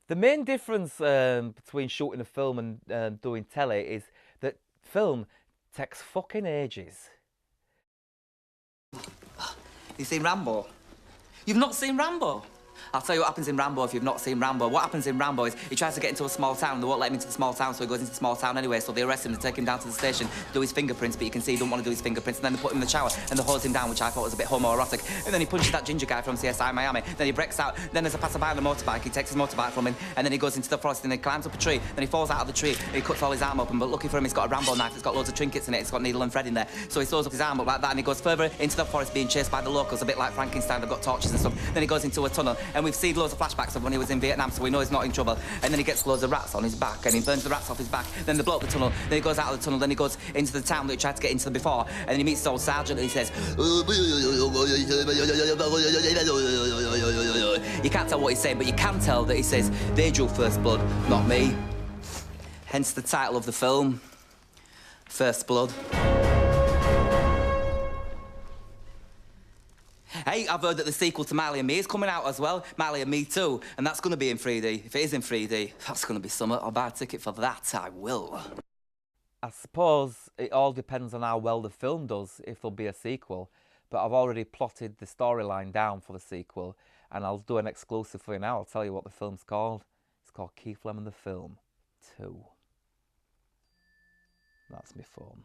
The main difference between shooting a film and doing telly is that film takes fucking ages. You seen Rambo? You've not seen Rambo? I'll tell you what happens in Rambo if you've not seen Rambo. What happens in Rambo is he tries to get into a small town. They won't let him into the small town, so he goes into the small town anyway. So they arrest him and take him down to the station, do his fingerprints, but you can see he don't want to do his fingerprints. And then they put him in the shower and they hose him down, which I thought was a bit homoerotic. And then he punches that ginger guy from CSI Miami. Then he breaks out. Then there's a passerby on a motorbike. He takes his motorbike from him, and then he goes into the forest and he climbs up a tree. Then he falls out of the tree and he cuts all his arm open. But lucky for him, he's got a Rambo knife. It's got loads of trinkets in it. It's got needle and thread in there. So he sews up his arm up like that, and he goes further into the forest, being chased by the locals, a bit like Frankenstein. They've got torches and stuff. Then he goes into a tunnel, and we've seen loads of flashbacks of when he was in Vietnam, so we know he's not in trouble. And then he gets loads of rats on his back, and he burns the rats off his back. Then they blow up the tunnel. Then he goes out of the tunnel. Then he goes into the town that he tried to get into before, and then he meets his old sergeant, and he says, you can't tell what he's saying, but you can tell that he says, they drew first blood, not me. Hence the title of the film, First Blood. Hey, I've heard that the sequel to Marley and Me is coming out as well, Marley and Me 2, and that's going to be in 3D. If it is in 3D, that's going to be something. I'll buy a ticket for that, I will. I suppose it all depends on how well the film does, if there'll be a sequel. But I've already plotted the storyline down for the sequel, and I'll do an exclusive for you now. I'll tell you what the film's called. It's called Keith Lemon the Film 2. That's my phone.